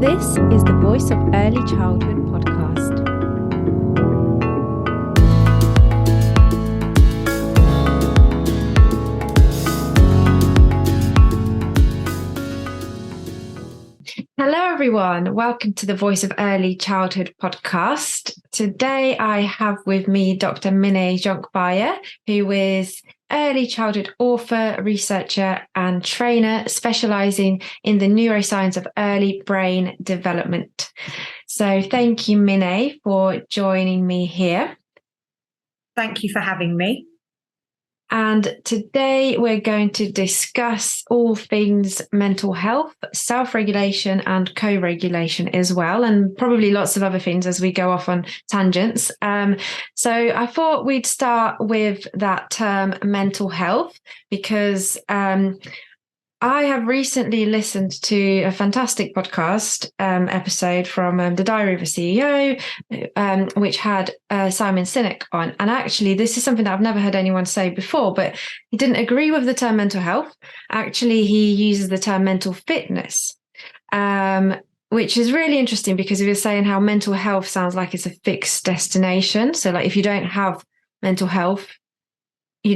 This is the Voice of Early Childhood podcast. Hello, everyone. Welcome to the Voice of Early Childhood podcast. Today, I have with me Dr Mine Conkbayir, who is early childhood author, researcher, and trainer specializing in the neuroscience of early brain development. So thank you, Mine, for joining me here. Thank you for having me. And today we're going to discuss all things mental health, self-regulation, and co-regulation as well, and probably lots of other things as we go off on tangents. So I thought we'd start with that term mental health because I have recently listened to a fantastic podcast episode from The Diary of a CEO, which had Simon Sinek on. And actually, this is something that I've never heard anyone say before, but he didn't agree with the term mental health. Actually, he uses the term mental fitness, which is really interesting because he was saying how mental health sounds like it's a fixed destination. So like if you don't have mental health, if you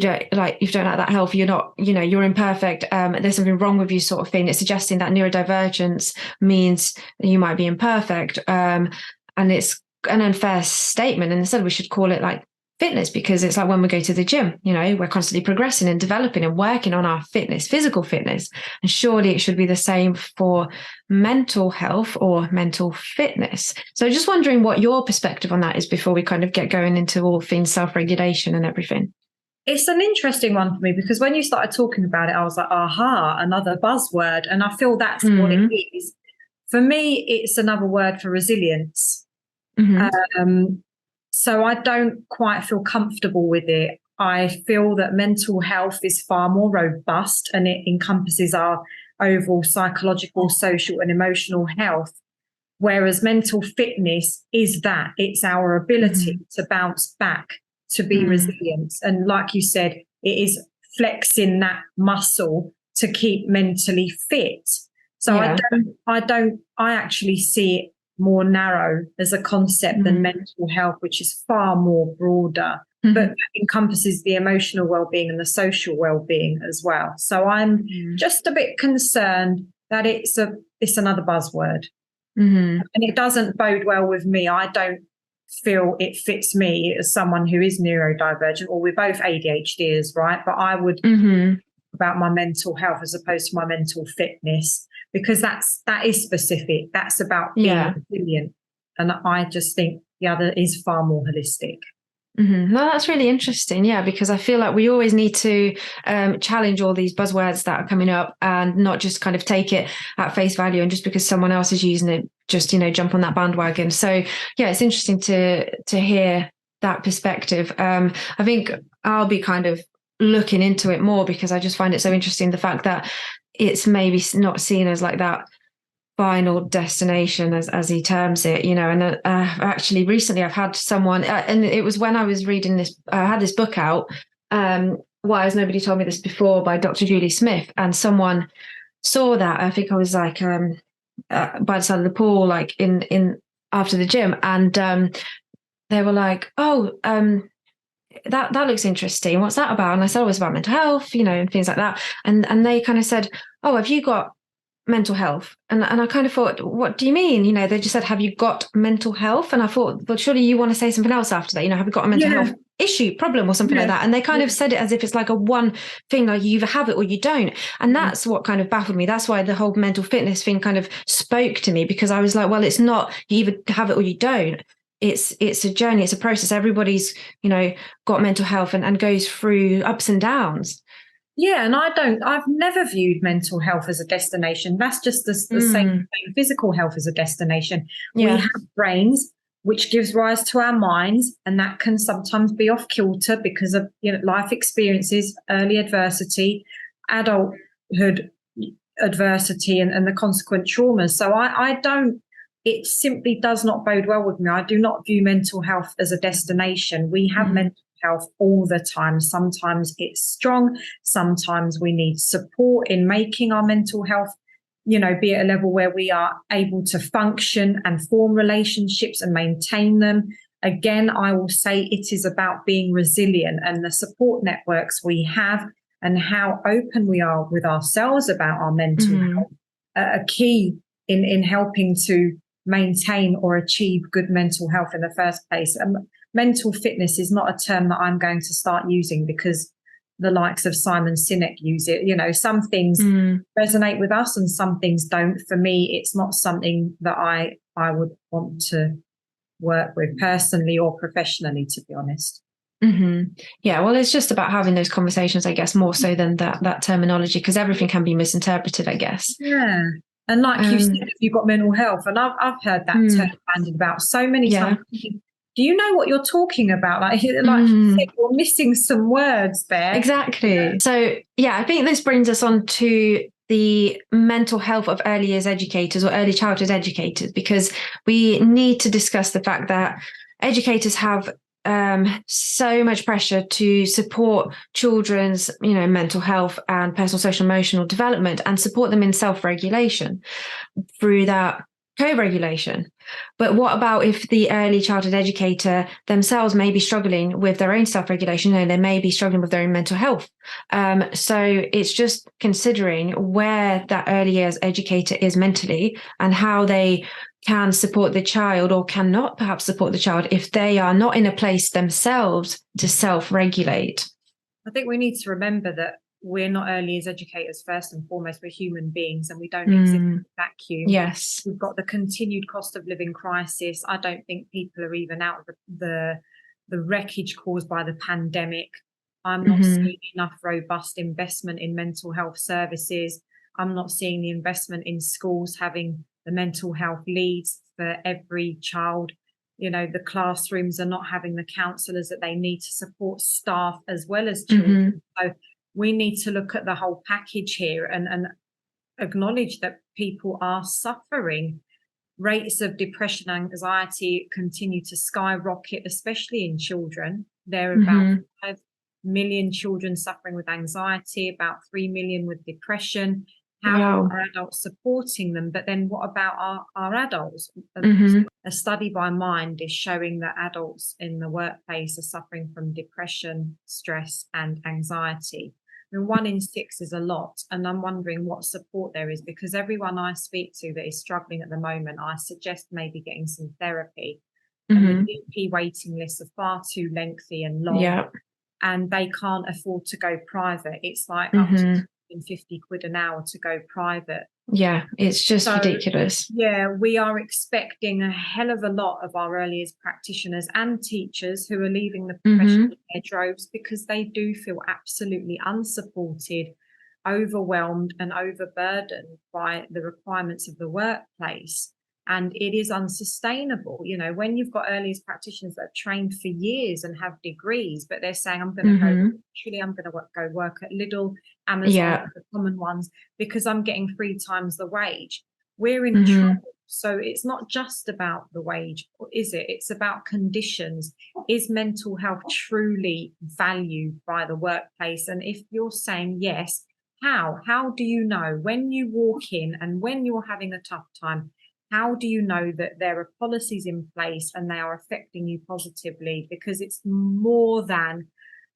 don't have that health, you're not, you're imperfect. There's something wrong with you sort of thing. It's suggesting that neurodivergence means you might be imperfect. And it's an unfair statement. And instead we should call it like fitness, because it's like when we go to the gym, we're constantly progressing and developing and working on our fitness, physical fitness. And surely it should be the same for mental health or mental fitness. So just wondering what your perspective on that is before we kind of get going into all things self-regulation and everything. It's an interesting one for me because when you started talking about it, I was like, aha, another buzzword. And I feel that's what it is. For me, it's another word for resilience. So I don't quite feel comfortable with it. I feel that mental health is far more robust and it encompasses our overall psychological, social and emotional health. Whereas mental fitness is that. It's our ability to bounce back, to be resilient. And like you said, it is flexing that muscle to keep mentally fit. So I actually see it more narrow as a concept than mental health, which is far more broader, but encompasses the emotional well-being and the social well-being as well. So I'm just a bit concerned that it's another buzzword. And it doesn't bode well with me. I don't feel it fits me as someone who is neurodivergent, or we're both ADHDers, right? But I would about my mental health as opposed to my mental fitness, because that is specific. That's about being resilient. And I just think the other is far more holistic. No, that's really interesting. Yeah, because I feel like we always need to challenge all these buzzwords that are coming up and not just kind of take it at face value and just because someone else is using it, just, jump on that bandwagon. So, yeah, it's interesting to hear that perspective. I think I'll be kind of looking into it more because I just find it so interesting, the fact that it's maybe not seen as like that final destination as he terms it, and actually recently I've had someone and it was when I was reading this, I had this book out, Why Has Nobody Told Me This Before by Dr. Julie Smith, and someone saw that. I think I was like by the side of the pool, like in after the gym, and they were like, that looks interesting, what's that about? And I said, it was about mental health, and things like that, and they kind of said, oh, have you got mental health? And I kind of thought, what do you mean? They just said, have you got mental health? And I thought, but surely you want to say something else after that, have you got a mental health issue, problem, or something like that? And they kind of said it as if it's like a one thing, like you either have it or you don't. And that's what kind of baffled me. That's why the whole mental fitness thing kind of spoke to me, because I was like, well, it's not you either have it or you don't. It's a journey, it's a process. Everybody's got mental health and goes through ups and downs. Yeah, and I've never viewed mental health as a destination. That's just the same thing. Physical health as a destination. We have brains, which gives rise to our minds, and that can sometimes be off kilter because of life experiences, early adversity, adulthood adversity, and the consequent traumas. So it simply does not bode well with me. I do not view mental health as a destination. We have mental health all the time. Sometimes it's strong. Sometimes we need support in making our mental health be at a level where we are able to function and form relationships and maintain them. Again, I will say it is about being resilient, and the support networks we have and how open we are with ourselves about our mental health are key in helping to maintain or achieve good mental health in the first place. Mental fitness is not a term that I'm going to start using because the likes of Simon Sinek use it. Some things resonate with us and some things don't. For me, it's not something that I would want to work with personally or professionally, to be honest. Yeah, well, it's just about having those conversations, I guess, more so than that terminology, because everything can be misinterpreted, I guess. Yeah. And like you said, if you've got mental health, and I've heard that term bandied about so many times. Do you know what you're talking about? Like you said, you're missing some words there. Exactly. Yeah. So, I think this brings us on to the mental health of early years educators or early childhood educators, because we need to discuss the fact that educators have so much pressure to support children's, mental health and personal, social, emotional development, and support them in self-regulation through that co-regulation. But what about if the early childhood educator themselves may be struggling with their own self-regulation? They may be struggling with their own mental health. So it's just considering where that early years educator is mentally and how they can support the child or cannot perhaps support the child if they are not in a place themselves to self-regulate. I think we need to remember that we're not early years educators first and foremost. We're human beings and we don't exist in a vacuum. Yes. We've got the continued cost of living crisis. I don't think people are even out of the wreckage caused by the pandemic. I'm not seeing enough robust investment in mental health services. I'm not seeing the investment in schools having the mental health leads for every child. The classrooms are not having the counsellors that they need to support staff as well as children. So we need to look at the whole package here and acknowledge that people are suffering. Rates of depression and anxiety continue to skyrocket, especially in children. There are about 5 million children suffering with anxiety, about 3 million with depression. How are adults supporting them? But then what about our adults? A study by Mind is showing that adults in the workplace are suffering from depression, stress, and anxiety. 1 in 6 is a lot. And I'm wondering what support there is, because everyone I speak to that is struggling at the moment, I suggest maybe getting some therapy. And the GP waiting lists are far too lengthy and long. And they can't afford to go private. It's like up to £50 an hour to go private. Yeah, it's just ridiculous. Yeah, we are expecting a hell of a lot of our early years practitioners and teachers who are leaving the profession in their droves because they do feel absolutely unsupported, overwhelmed and overburdened by the requirements of the workplace. And it is unsustainable. When you've got early years practitioners that have trained for years and have degrees, but they're saying, I'm going to go work at Lidl, Amazon, the common ones, because I'm getting 3 times the wage. We're in trouble. So it's not just about the wage, is it? It's about conditions. Is mental health truly valued by the workplace? And if you're saying yes, how? How do you know when you walk in and when you're having a tough time? How do you know that there are policies in place and they are affecting you positively? Because it's more than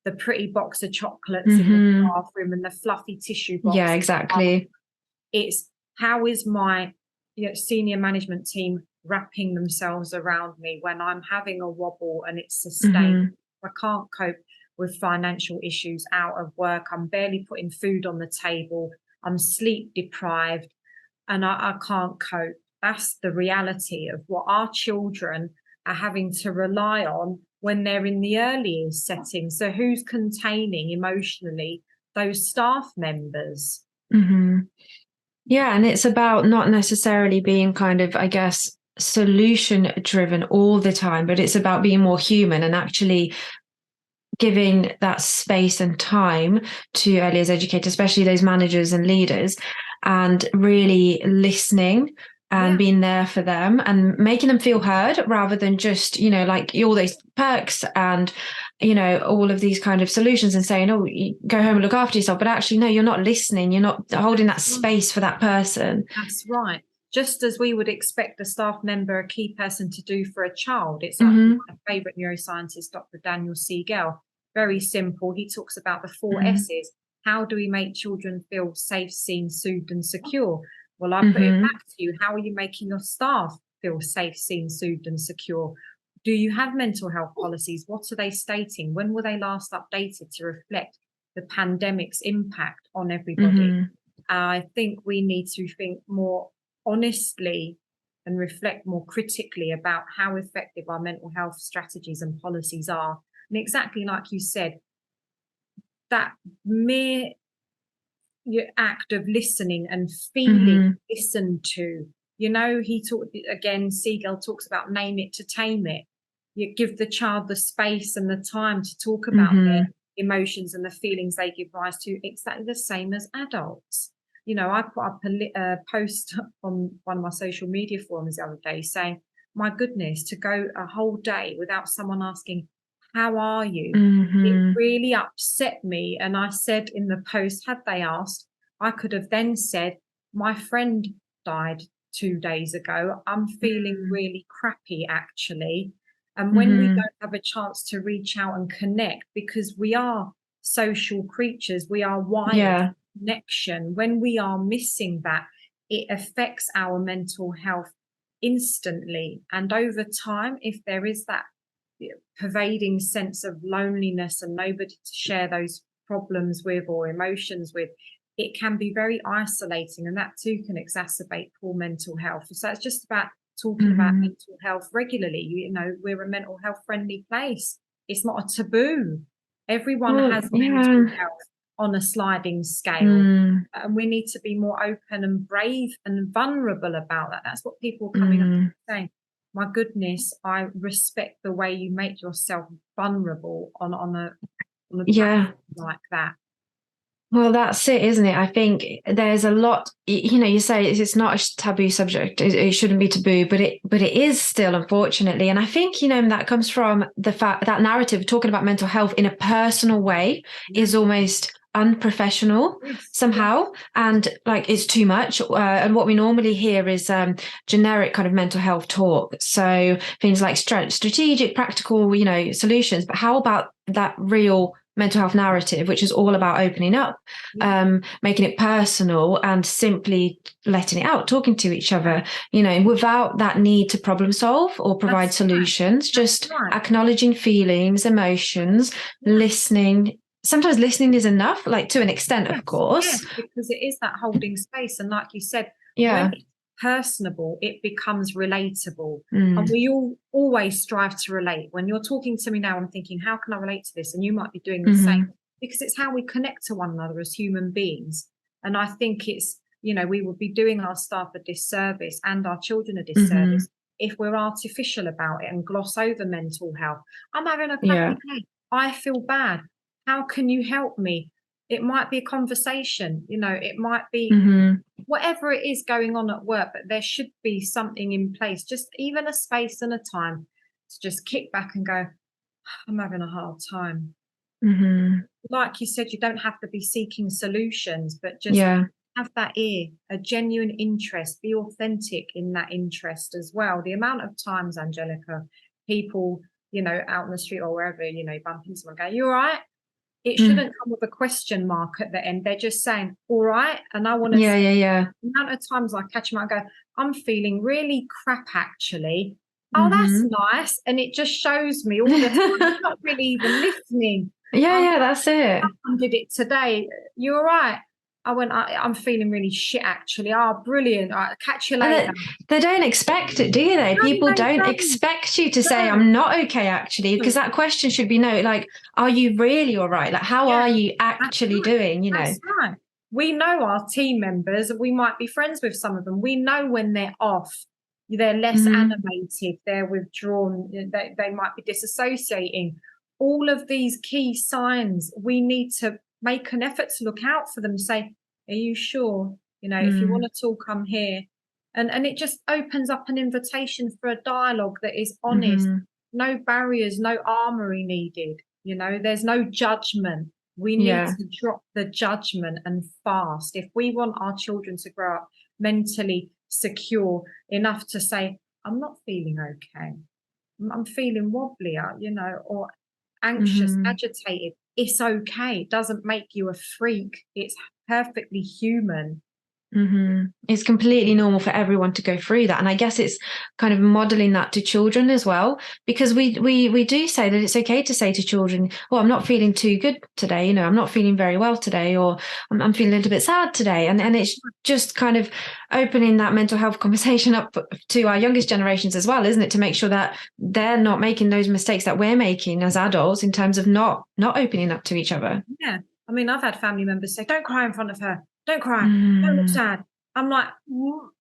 the pretty box of chocolates in the bathroom and the fluffy tissue box. Yeah, exactly. It's how is my senior management team wrapping themselves around me when I'm having a wobble and it's sustained. I can't cope with financial issues out of work. I'm barely putting food on the table. I'm sleep deprived and I can't cope. That's the reality of what our children are having to rely on when they're in the early years setting. So who's containing emotionally those staff members? Yeah, and it's about not necessarily being kind of, I guess, solution driven all the time, but it's about being more human and actually giving that space and time to early years educators, especially those managers and leaders, and really listening and being there for them and making them feel heard rather than just, like all those perks and all of these kind of solutions and saying, oh, you go home and look after yourself. But actually, no, you're not listening. You're not holding that space for that person. That's right. Just as we would expect a staff member, a key person to do for a child. It's like my favorite neuroscientist, Dr. Daniel Siegel. Very simple. He talks about the 4 S's. How do we make children feel safe, seen, soothed, and secure? Well, I put it back to you. How are you making your staff feel safe, seen, soothed, and secure? Do you have mental health policies? What are they stating? When were they last updated to reflect the pandemic's impact on everybody? I think we need to think more honestly and reflect more critically about how effective our mental health strategies and policies are. And exactly like you said, that mere act of listening and feeling listened to, he talked again, Siegel talks about name it to tame it. You give the child the space and the time to talk about their emotions and the feelings they give rise to, exactly the same as adults. I put up a post on one of my social media forums the other day saying, my goodness, to go a whole day without someone asking, how are you? It really upset me. And I said in the post, had they asked, I could have then said, my friend died 2 days ago. I'm feeling really crappy, actually. And when we don't have a chance to reach out and connect, because we are social creatures, we are wired for connection. When we are missing that, it affects our mental health instantly. And over time, if there is that pervading sense of loneliness and nobody to share those problems with or emotions with, it can be very isolating, and that too can exacerbate poor mental health. So it's just about talking about mental health regularly. We're a mental health friendly place. It's not a taboo. Everyone has mental health on a sliding scale, and we need to be more open and brave and vulnerable about that. That's what people are coming up and saying. My goodness, I respect the way you make yourself vulnerable on a platform like that. Well, that's it, isn't it? I think there's a lot, you say it's not a taboo subject. It shouldn't be taboo, but it is still, unfortunately. And I think, that comes from the fact that narrative talking about mental health in a personal way is almost unprofessional somehow, and like it's too much. And what we normally hear is generic kind of mental health talk. So things like strategic, practical, solutions. But how about that real mental health narrative, which is all about opening up, making it personal and simply letting it out, talking to each other, without that need to problem solve or provide solutions, just acknowledging feelings, emotions, listening. Sometimes listening is enough, like to an extent, of course. Because it is that holding space. And like you said, when it's personable, it becomes relatable. And we all always strive to relate. When you're talking to me now, I'm thinking, how can I relate to this? And you might be doing the same, because it's how we connect to one another as human beings. And I think it's, we would be doing our staff a disservice and our children a disservice if we're artificial about it and gloss over mental health. I'm having a crappy day. I feel bad. How can you help me? It might be a conversation, it might be whatever it is going on at work, but there should be something in place, just even a space and a time to just kick back and go, I'm having a hard time. Like you said, you don't have to be seeking solutions, but just have that ear, a genuine interest, be authentic in that interest as well. The amount of times, Angelica, people, out in the street or wherever, bump into someone, go, you all right? It shouldn't come with a question mark at the end. They're just saying, all right. And I want to say, the amount of times I catch them, I go, I'm feeling really crap, actually. Oh, that's nice. And it just shows me all the time, I'm not really even listening. That's it. I did it today. You all right? I went, I'm feeling really shit, actually. Oh, brilliant. I'll catch you later. They don't expect it, do they? People don't expect you to say, I'm not okay, actually, because that question should be, are you really all right? Like, how are you actually doing, That's right. We know our team members. We might be friends with some of them. We know when they're off. They're less animated. They're withdrawn. They might be disassociating. All of these key signs, we need to make an effort to look out for them, say, are you sure? If you want to talk, I'm here. And it just opens up an invitation for a dialogue that is honest, no barriers, no armory needed. You know, there's no judgment. We need Yeah. to drop the judgment and fast. If we want our children to grow up mentally secure enough to say, I'm not feeling okay, I'm feeling wobbly, you know, or anxious, Hmm. agitated, it's okay. It doesn't make you a freak. It's perfectly human. It's completely normal for everyone to go through that, and I guess it's kind of modeling that to children as well, because we do say that it's okay to say to children, "Oh, I'm not feeling too good today. You know, I'm not feeling very well today, or I'm feeling a little bit sad today," and it's just kind of opening that mental health conversation up to our youngest generations as well, isn't it? To make sure that they're not making those mistakes that we're making as adults in terms of not opening up to each other. Yeah. I mean, I've had family members say, don't cry in front of her. Don't cry. Don't look Mm, sad. I'm like,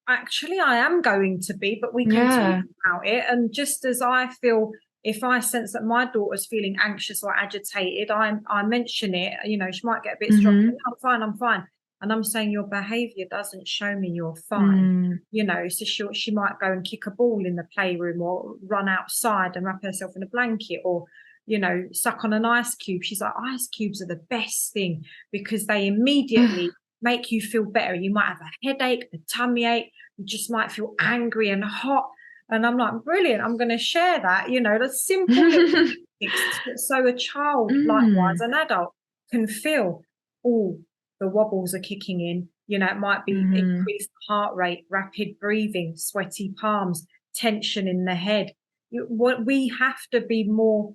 actually, I am going to be, but we can talk yeah. about it. And just as I feel, if I sense that my daughter's feeling anxious or agitated, I mention it. You know, she might get a bit stroppy. Hmm. I'm fine. I'm fine. And I'm saying your behavior doesn't show me you're fine. Mm. You know, so she might go and kick a ball in the playroom or run outside and wrap herself in a blanket or, you know, suck on an ice cube. She's like, ice cubes are the best thing because they immediately make you feel better. You might have a headache, a tummy ache, you just might feel angry and hot. And I'm like, brilliant, I'm going to share that, you know, the simple little things. So a child, likewise, Mm, an adult can feel, oh, the wobbles are kicking in. You know, it might be mhm, increased heart rate, rapid breathing, sweaty palms, tension in the head. What we have to be more,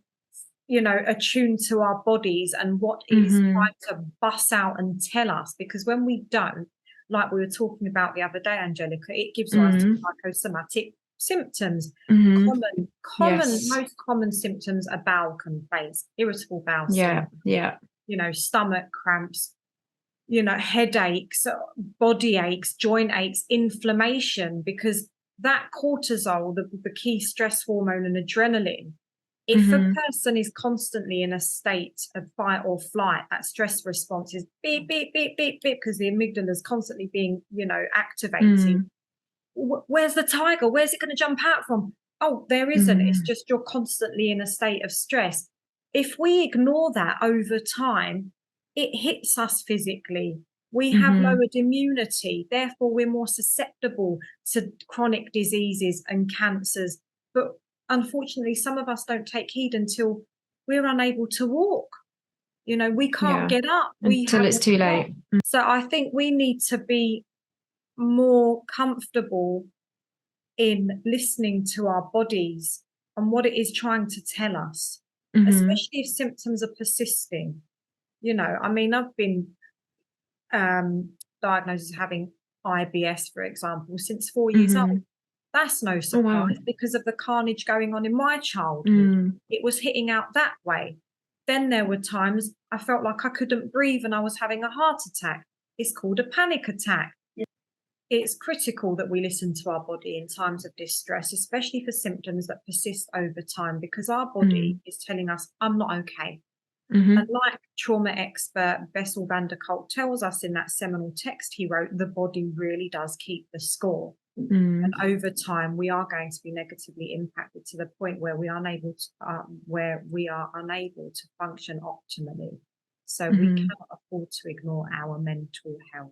you know, attuned to our bodies and what it is mhm, trying to bust out and tell us. Because when we don't, like we were talking about the other day, Angelica, it gives rise to mhm, psychosomatic symptoms. mhm. Common, Yes. most common symptoms are bowel complaints, irritable bowel Yeah, syndrome, yeah. you know, stomach cramps, you know, headaches, body aches, joint aches, inflammation, because that cortisol, the key stress hormone, and adrenaline, if a Mhm, person is constantly in a state of fight or flight, that stress response is beep, beep, beep, beep, beep, because the amygdala is constantly being, you know, activated. mm, Where's the tiger? Where's it going to jump out from? Oh, there isn't. It's mhm, just you're constantly in a state of stress. If we ignore that over time, it hits us physically. We have mhm. lowered immunity, therefore, we're more susceptible to chronic diseases and cancers. But unfortunately, some of us don't take heed until we're unable to walk. You know, we can't Yeah, get up, we until it's haven't too got. late. So I think we need to be more comfortable in listening to our bodies and what it is trying to tell us, Mhm, especially if symptoms are persisting. You know, I mean, I've been um, diagnosed as having IBS, for example, since 4 years old. mhm. That's no Oh, wow. surprise because of the carnage going on in my childhood. Mm, It was hitting out that way. Then there were times I felt like I couldn't breathe and I was having a heart attack. It's called a panic attack. It's critical that we listen to our body in times of distress, especially for symptoms that persist over time, because our body mm, is telling us, I'm not okay. And mhm, like trauma expert Bessel van der Kolk tells us in that seminal text he wrote, the body really does keep the score. And mm, over time, we are going to be negatively impacted to the point where we are unable to function optimally. So we mhm, cannot afford to ignore our mental health.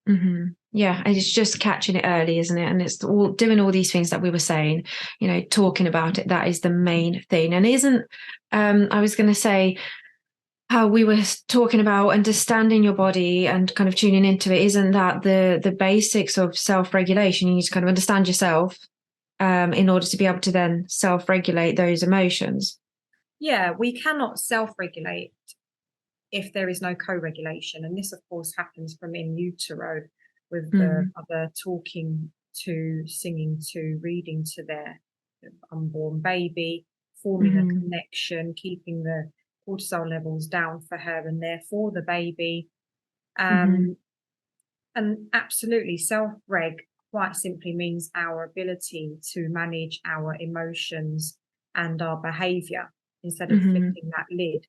mhm. Yeah, and it's just catching it early, isn't it? And it's all doing all these things that we were saying, you know, talking about it. That is the main thing. And isn't I was going to say how we were talking about understanding your body and kind of tuning into it, isn't that the basics of self-regulation? You need to kind of understand yourself in order to be able to then self-regulate those emotions. Yeah, we cannot self-regulate if there is no co-regulation. And this, of course, happens from in utero with the Mm, mother talking to, singing to, reading to their unborn baby, forming a mm-hmm, connection, keeping the cortisol levels down for her and therefore the baby. mm-hmm, Um, and absolutely, self-reg quite simply means our ability to manage our emotions and our behavior instead of mm-hmm, flipping that lid,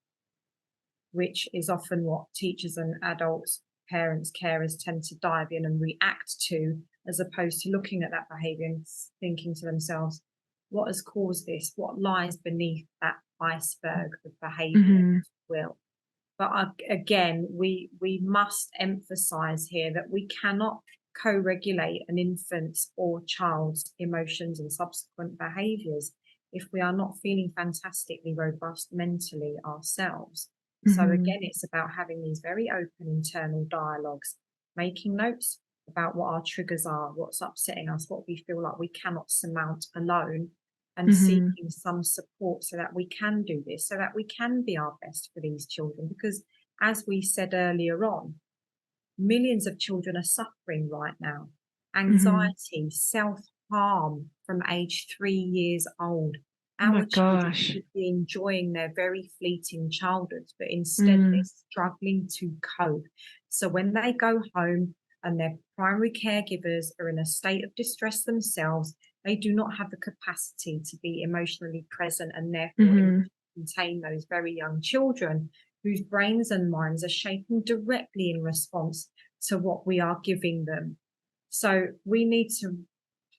which is often what teachers and adults, parents, carers tend to dive in and react to, as opposed to looking at that behavior and thinking to themselves, What has caused this? What lies beneath that iceberg of behaviour, Hmm. if you will? But again, we must emphasize here that we cannot co-regulate an infant's or child's emotions and subsequent behaviors if we are not feeling fantastically robust mentally ourselves. So Hmm. again, it's about having these very open internal dialogues, making notes about what our triggers are, what's upsetting us, what we feel like we cannot surmount alone, and Hmm. seeking some support so that we can do this, so that we can be our best for these children. Because as we said earlier on, millions of children are suffering right now. Hmm. Anxiety, self-harm from age 3 years old. Oh my Our children gosh. should be enjoying their very fleeting childhoods, but instead they're Mm. struggling to cope. So when they go home and their primary caregivers are in a state of distress themselves, they do not have the capacity to be emotionally present and therefore Hmm. contain those very young children whose brains and minds are shaping directly in response to what we are giving them. So we need to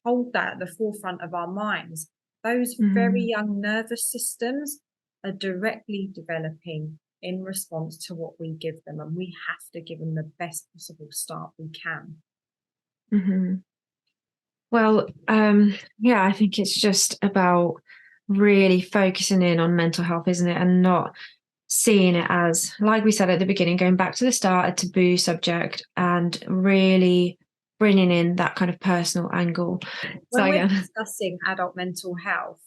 hold that at the forefront of our minds. Those very Hmm. young nervous systems are directly developing in response to what we give them, and we have to give them the best possible start we can. Hmm. Well, yeah, I think it's just about really focusing in on mental health, isn't it? And not seeing it as, like we said at the beginning, going back to the start, a taboo subject, and really bringing in that kind of personal angle. So When we're again, discussing adult mental health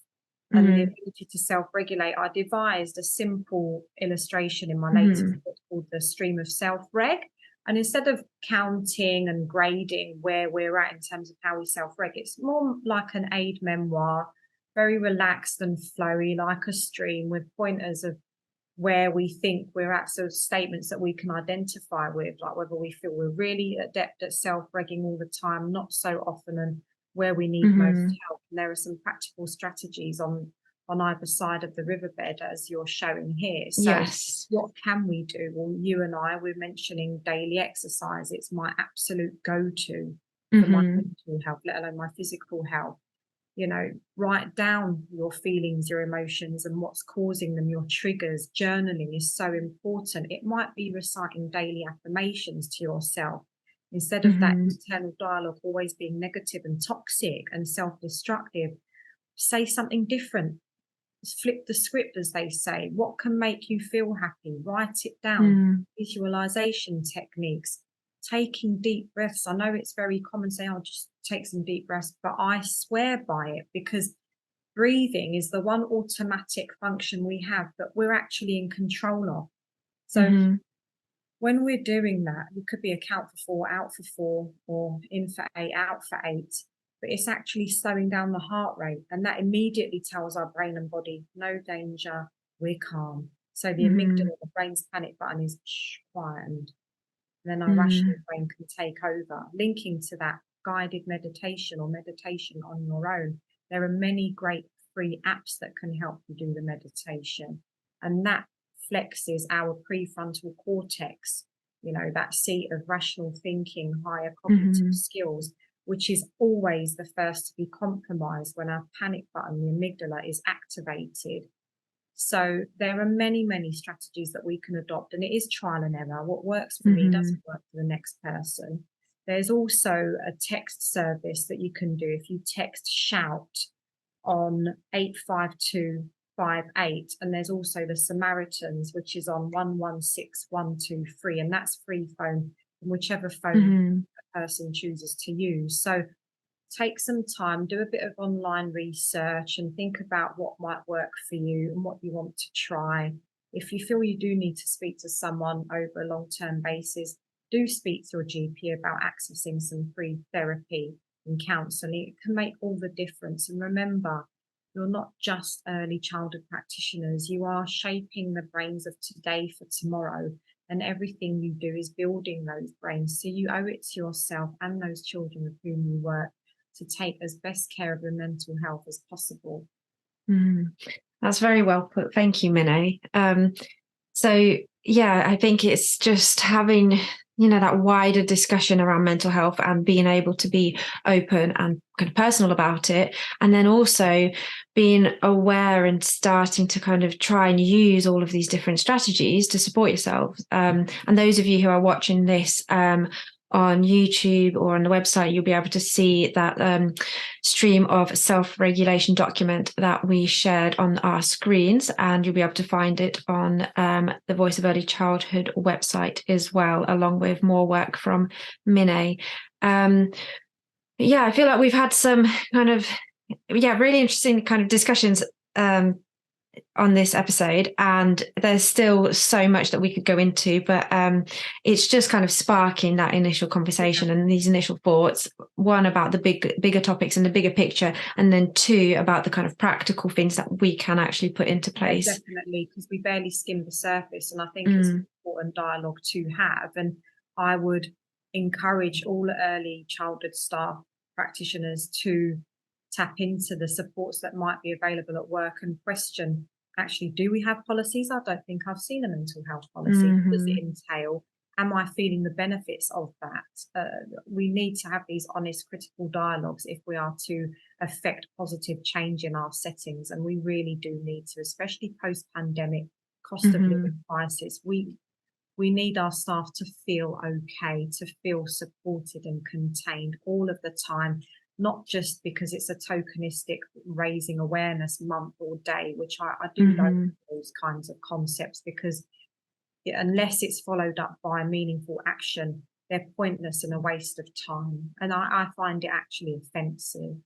and the hmm. ability to self-regulate, I devised a simple illustration in my latest Hmm. book called The Stream of Self-Reg. And instead of counting and grading where we're at in terms of how we self-reg, it's more like an aid memoir, very relaxed and flowy, like a stream with pointers of where we think we're at, so statements that we can identify with, like whether we feel we're really adept at self-regging all the time, not so often, and where we need most Hmm. help. And there are some practical strategies on either side of the riverbed, as you're showing here. So Yes. what can we do? Well, you and I, we're mentioning daily exercise. It's my absolute go-to for my Hmm. mental health, let alone my physical health. Write down your feelings, your emotions, and what's causing them, your triggers. Journaling is so important. It might be reciting daily affirmations to yourself instead of that Hmm. internal dialogue always being negative and toxic and self-destructive. Say something different. Flip the script, as they say. What can make you feel happy? Write it down. Hmm. Visualization techniques, taking deep breaths. I know it's very common to say, "I'll just take some deep breaths," but I swear by it, because breathing is the one automatic function we have that we're actually in control of. So Hmm. when we're doing that, we could be a count for four, out for four, or in for eight, out for eight. But it's actually slowing down the heart rate. And that immediately tells our brain and body, no danger, we're calm. So the Hmm. amygdala, the brain's panic button, is quietened. And then our rational Hmm. brain can take over, linking to that guided meditation or meditation on your own. There are many great free apps that can help you do the meditation. And that flexes our prefrontal cortex, that seat of rational thinking, higher cognitive Hmm. skills, which is always the first to be compromised when our panic button, the amygdala, is activated. So there are many, many strategies that we can adopt, and it is trial and error. What works for me Hmm. doesn't work for the next person. There's also a text service that you can do. If you text shout on 85258, and there's also the Samaritans, which is on 116123, and that's free phone from whichever phone Hmm. a person chooses to use. So take some time, do a bit of online research, and think about what might work for you and what you want to try. If you feel you do need to speak to someone over a long-term basis, do speak to your GP about accessing some free therapy and counselling. It can make all the difference. And remember, you're not just early childhood practitioners, you are shaping the brains of today for tomorrow. And everything you do is building those brains. So you owe it to yourself and those children with whom you work to take as best care of their mental health as possible. Hmm. That's very well put. Thank you, Minnie. So yeah, I think it's just having, that wider discussion around mental health and being able to be open and kind of personal about it. And then also being aware and starting to kind of try and use all of these different strategies to support yourself. And those of you who are watching this, on YouTube or on the website, you'll be able to see that stream of self-regulation document that we shared on our screens, and you'll be able to find it on the Voice of Early Childhood website as well, along with more work from Mine. Yeah, I feel like we've had some kind of really interesting kind of discussions on this episode, and there's still so much that we could go into, but it's just kind of sparking that initial conversation and these initial thoughts, one about the bigger topics and the bigger picture, and then two about the kind of practical things that we can actually put into place. Definitely, because we barely skimmed the surface, and I think it's an important dialogue to have. And I would encourage all early childhood staff practitioners to tap into the supports that might be available at work and question, actually, do we have policies? I don't think I've seen a mental health policy. What does it entail? Am I feeling the benefits of that? We need to have these honest, critical dialogues if we are to affect positive change in our settings. And we really do need to, especially post-pandemic, cost of living crisis. We need our staff to feel okay, to feel supported and contained all of the time, not just because it's a tokenistic raising awareness month or day, which I do love those kinds of concepts, because unless it's followed up by meaningful action, they're pointless and a waste of time. And I find it actually offensive.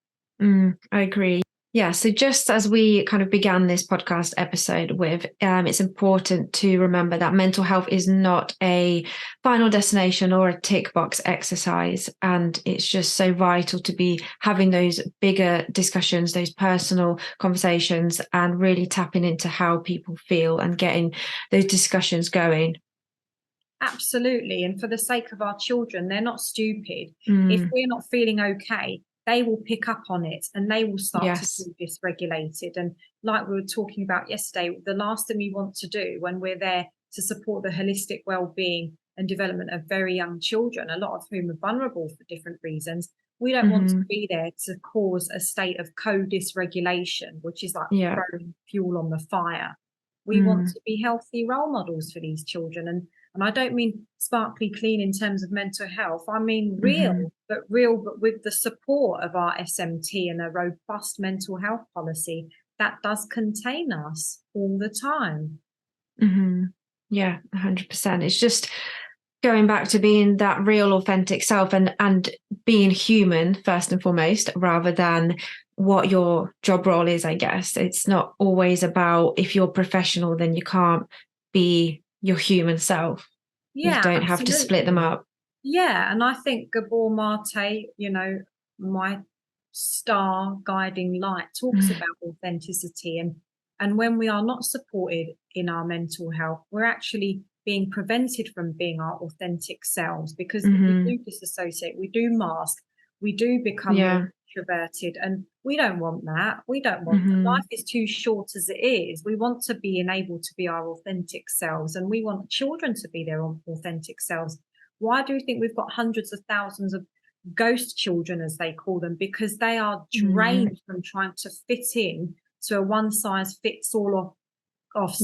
I agree. Yeah, so just as we kind of began this podcast episode with, it's important to remember that mental health is not a final destination or a tick box exercise. And it's just so vital to be having those bigger discussions, those personal conversations, and really tapping into how people feel and getting those discussions going. Absolutely. And for the sake of our children, they're not stupid. If we're not feeling okay, they will pick up on it and they will start to feel dysregulated. And like we were talking about yesterday, the last thing we want to do when we're there to support the holistic well-being and development of very young children, a lot of whom are vulnerable for different reasons, we don't want to be there to cause a state of co-dysregulation, which is like throwing fuel on the fire. We want to be healthy role models for these children. And I don't mean sparkly clean in terms of mental health. I mean real, but with the support of our SMT and a robust mental health policy that does contain us all the time. Yeah, 100%. It's just going back to being that real, authentic self and being human first and foremost, rather than what your job role is, I guess. It's not always about, if you're professional, then you can't be your human self. Yeah, you don't have to split them up. Yeah, and I think Gabor Mate, my star guiding light, talks about authenticity, and when we are not supported in our mental health, we're actually being prevented from being our authentic selves, because we do disassociate, we do mask, we do become more introverted, and we don't want that. We don't want that. Life is too short as it is. We want to be enabled to be our authentic selves, and we want children to be their authentic selves. Why do you think we've got hundreds of thousands of ghost children, as they call them? Because they are drained from trying to fit in to a one-size-fits-all off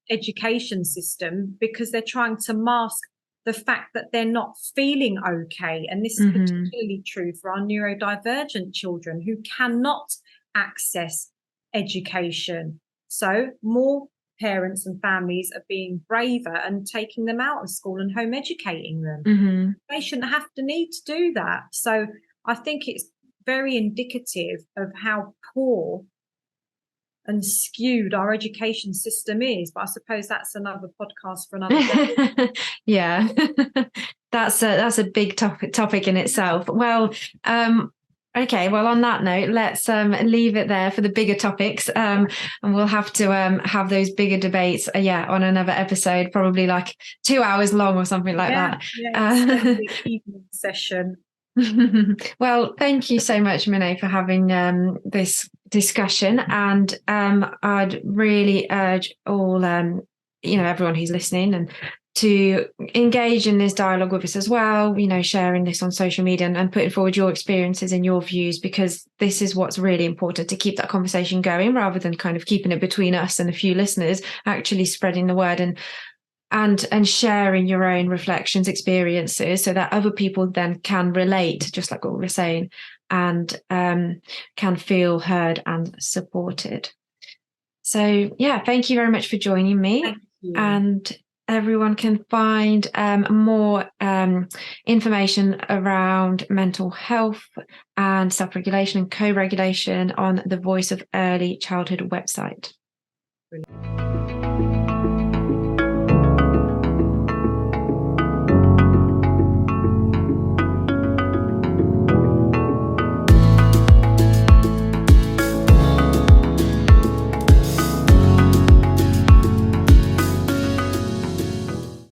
education system, because they're trying to mask the fact that they're not feeling okay. And this is particularly true for our neurodivergent children who cannot access education. So more parents and families are being braver and taking them out of school and home educating them. They shouldn't have to need to do that. So I think it's very indicative of how poor and skewed our education system is. But I suppose that's another podcast for another day. Yeah, that's a big topic in itself. Well, okay. Well, on that note, let's leave it there for the bigger topics, and we'll have to have those bigger debates. On another episode, probably like 2 hours long or something like that. Yeah, evening session. Well, thank you so much, Mine, for having this discussion, and I'd really urge all everyone who's listening, and to engage in this dialogue with us as well, sharing this on social media and putting forward your experiences and your views, because this is what's really important, to keep that conversation going rather than kind of keeping it between us and a few listeners, actually spreading the word and sharing your own reflections, experiences, so that other people then can relate, just like what we were saying, and can feel heard and supported. So yeah, thank you very much for joining me. And everyone can find more information around mental health and self-regulation and co-regulation on the Voice of Early Childhood website. Brilliant.